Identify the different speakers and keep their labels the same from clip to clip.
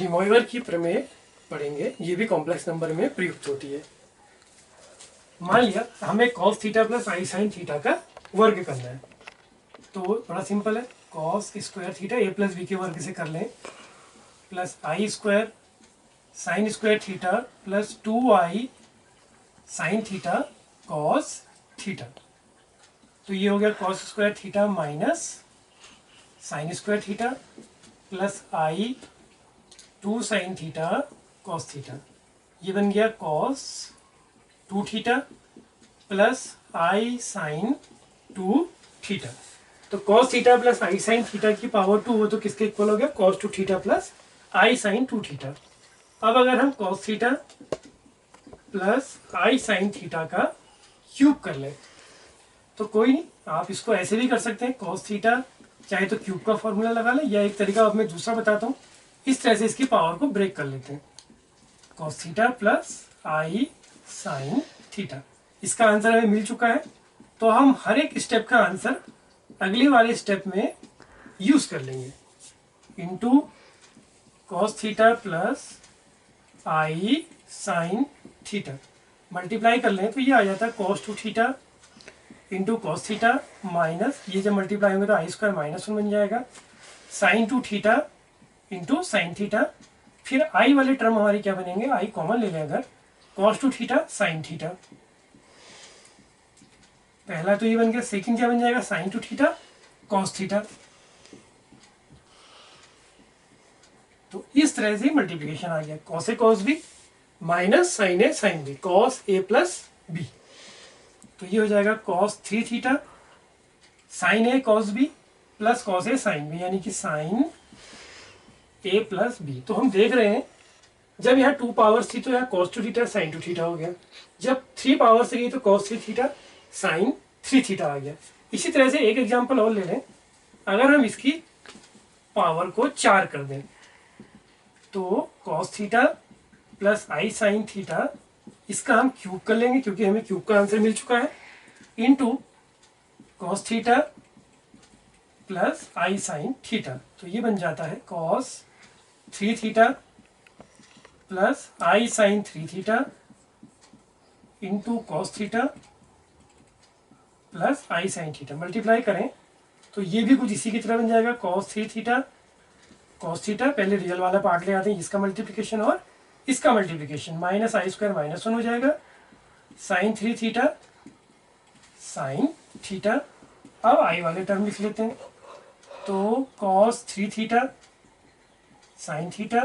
Speaker 1: De Moivre की प्रमेय पढ़ेंगे, ये भी कॉम्प्लेक्स नंबर में प्रयुक्त होती है। मान लिया हमें cos theta plus i sine theta का वर्ग करना है, तो बड़ा सिंपल है, cos square theta a plus b के वर्ग से कर लें plus i square sine square theta plus 2i sine theta cos theta. तो ये हो गया cos square theta minus sine square theta plus i 2 sine theta cos theta. ये बन गया cos 2 theta plus i sine 2 theta. तो cos theta plus i sine theta की power 2 हो तो किसके इक्वल हो गया, cos 2 theta plus i sine 2 theta. अब अगर हम cos theta plus i sine theta का क्यूब कर ले तो कोई नहीं, आप इसको ऐसे भी कर सकते हैं, cos थीटा चाहे तो क्यूब का फॉर्मूला लगा लें, या एक तरीका अब मैं दूसरा बताता हूँ, इस तरह से इसकी पावर को ब्रेक कर लेते हैं, cos theta plus i sine theta. इसका आंसर हमें मिल चुका है, तो हम हर एक स्टेप का आंसर अगले वाले स्टेप में यूज कर लेंगे, into cos theta plus i sine theta multiply कर लें तो ये आ जाता है cos 2 theta into cos theta minus, ये जब मल्टीप्लाई होंगे तो आई स्क्वायर माइनस 1 बन जाएगा, sine 2 theta into sine theta. फिर आई वाले टर्म हमारे क्या बनेंगे, आई कॉमन ले लें अगर, cos 2 थीटा साइन थीटा। पहला तो ये बन गया, सेकंड क्या बन जाएगा, साइन 2 थीटा cos थीटा। तो इस तरह से मल्टीप्लिकेशन आ गया, cos ए cos बी माइनस साइन ए साइन बी, cos ए प्लस बी। तो ये हो जाएगा cos 3 थीटा साइन ए cos बी प्लस cos ए साइन बी, यानी कि साइन ए प्लस बी। तो हम देख रहे हैं जब यहाँ 2 पावर्स थी तो यहाँ cos 2 थीटा साइन 2 थीटा हो गया, जब 3 पावर्स गई तो cos 3 थीटा साइन 3 थीटा आ गया। इसी तरह से एक एग्जांपल और ले लें, अगर हम इसकी पावर को 4 कर दें तो cos theta plus i sine theta, इसका हम क्यूब कर लेंगे क्योंकि हमें क्यूब का आंसर मिल चुका है, into cos theta plus i sine theta. तो ये बन जाता है cos 3 theta plus i sine 3 theta into cos theta plus i sine theta. Multiply करें तो ये भी कुछ इसी की तरह बन जाएगा, cos 3 थीटा cos थीटा, पहले रियल वाला पार्ट ले आते हैं, इसका मल्टीप्लिकेशन और इसका मल्टीप्लिकेशन, माइनस आई स्क्वायर माइनस 1 हो जाएगा, साइन 3 थीटा साइन थीटा। अब आई वाले टर्म लिख लेते हैं, तो cos 3 theta sine theta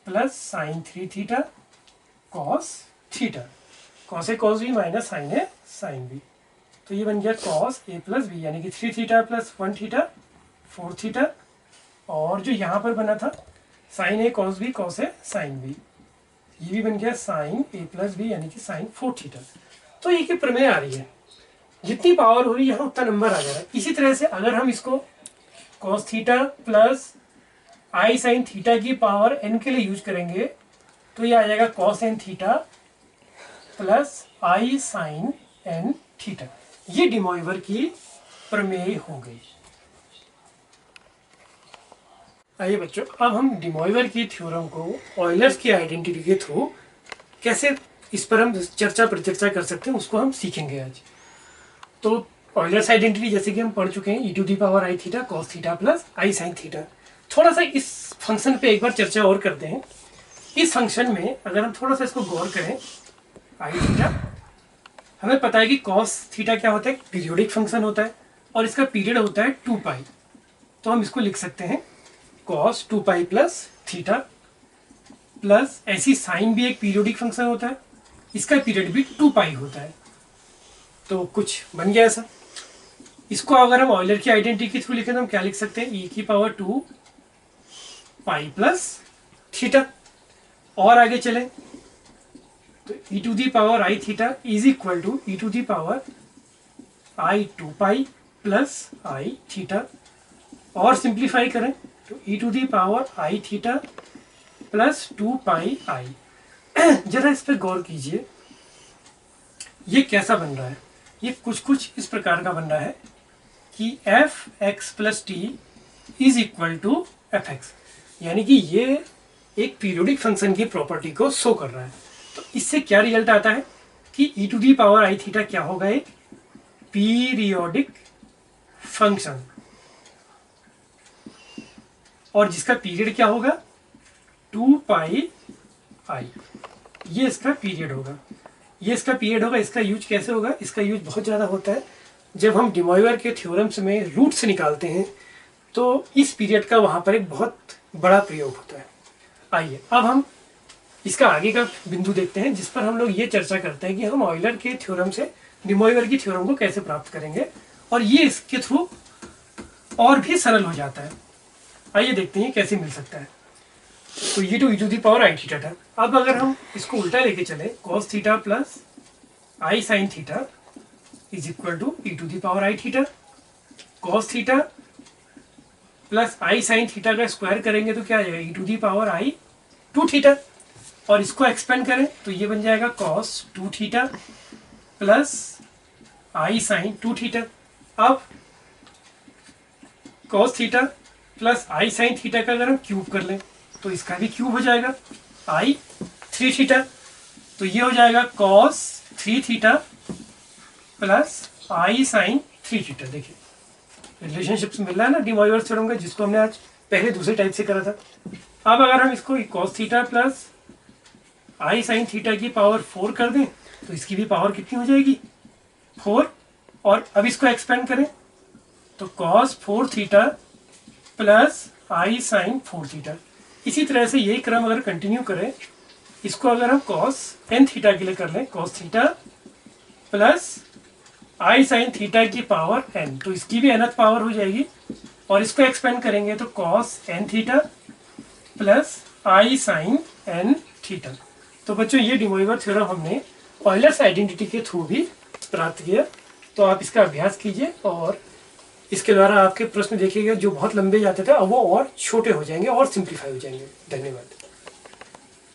Speaker 1: plus sign 3 theta cos theta, cos ए cos बी माइनस साइन ए साइन बी। तो ये बन गया cos ए प्लस बी, यानी कि 3 थीटा प्लस 1 थीटा 4 थीटा, और जो यहाँ पर बना था साइन ए cos बी cos ए साइन बी, ये भी बन गया साइन ए प्लस बी, यानी कि साइन 4 थीटा। तो ये की प्रमेय आ रही है, जितनी पावर हो रही है यहाँ उतना नंबर आ जा रहा है। इसी तरह से अगर हम इसको cos theta plus i sine theta की पावर n के लिए यूज करेंगे तो ये आ जाएगा cos n theta plus i sign n theta. ये de Moivre की प्रमेय हो गई। आइए बच्चों, अब हम de Moivre की थ्योरम को ऑयलर्स की आइडेंटिटी के थ्रू कैसे इस पर हम चर्चा परिचर्चा कर सकते हैं उसको हम सीखेंगे आज। तो ऑयलर्स आइडेंटिटी जैसे कि हम पढ़ चुके हैं, e to the power i theta cos theta plus i sine theta. थोड़ा सा इस फंक्शन पे एक बार चर्चा और करते हैं। इस फंक्शन में अगर हम थोड़ा सा इसको गौर करें, आई थीटा, हमें पता है कि cos थीटा क्या होता है, पीरियोडिक फंक्शन होता है और इसका पीरियड होता है 2 पाई। तो हम इसको लिख सकते हैं cos 2 pi plus theta, plus ऐसी साइन भी एक पीरियोडिक फंक्शन होता है, इसका पीरियड भी 2 पाई होता है। तो कुछ बन गया ऐसा। इसको अगर हम ऑयलर की आइडेंटिटी के थ्रू लिखें तो हम क्या लिख सकते हैं, e की पावर 2 पाई प्लस थीटा। और आगे चले तो e to the power i theta is equal to e to the power i 2 pi plus i theta. और सिंप्लीफाई करें तो e to the power i theta plus 2 pi i. जरा इस पर गौर कीजिए, ये कैसा बन रहा है, ये कुछ इस प्रकार का बन रहा है कि F X plus T is equal to F X. यानी कि ये एक पीरियोडिक फंक्शन की प्रॉपर्टी को शो कर रहा है। तो इससे क्या रिजल्ट आता है कि e to the power i theta क्या होगा, एक पीरियोडिक फंक्शन, और जिसका पीरियड क्या होगा 2 पाई आई, ये इसका पीरियड होगा, ये इसका पीरियड होगा। इसका यूज कैसे होगा, इसका यूज बहुत ज़्यादा होता है जब हम डे मॉइवर के थ्योरम्स में रूट्स निकालते हैं, तो इस पीरियड का वहाँ पर एक बहुत बड़ा प्रयोग होता है। आइए अब हम इसका आगे का बिंदु देखते हैं, जिस पर हम लोग ये चर्चा करते हैं कि हम ऑयलर के थ्योरम से डे मॉइवर की थ्योरम को कैसे प्राप्त करेंगे, और ये इसके थ्रू और भी सरल हो जाता है। आइए देखते हैं कैसे मिल सकता है। तो ये तो e to the power i theta था। अब अगर हम इसको उल्टा लेके चले, cos theta plus i sine theta is equal to e to the power i theta. cos theta plus i sine theta का स्क्वायर करेंगे तो क्या आ जाएगा, e to the power i 2 theta, और इसको एक्सपेंड करें तो ये बन जाएगा cos 2 theta plus i sine 2 theta. अब cos theta plus i sine theta का अगर हम क्यूब कर लें तो इसका भी क्यूब हो जाएगा आई 3 थीटा, तो ये हो जाएगा cos 3 theta plus i sine 3 theta. देखिए रिलेशनशिप्स मिल रहा है ना डे मॉइवर थ्योरम का, जिसको हमने आज पहले दूसरे टाइप से करा था। अब अगर हम इसको cos theta plus i sine theta की पावर 4 कर दें तो इसकी भी पावर कितनी हो जाएगी 4, और अब इसको एक्सपेंड करें तो cos 4 theta plus i sign 4 theta. इसी तरह से यही क्रम अगर कंटिन्यू करें, इसको अगर हम cos n थीटा के लिए कर लें, cos theta plus i sine theta की पावर n, तो इसकी भी nth पावर हो जाएगी, और इसको एक्सपेंड करेंगे तो cos n theta plus i sign n theta. तो बच्चों ये डे मॉइवर थ्योरम हमने ऑयलर्स आइडेंटिटी के थ्रू भी प्राप्त किया। तो आप इसका अभ्यास कीजिए, और इसके द्वारा आपके प्रश्न देखिएगा जो बहुत लंबे जाते थे अब वो और छोटे हो जाएंगे और सिंप्लीफाई हो जाएंगे। धन्यवाद।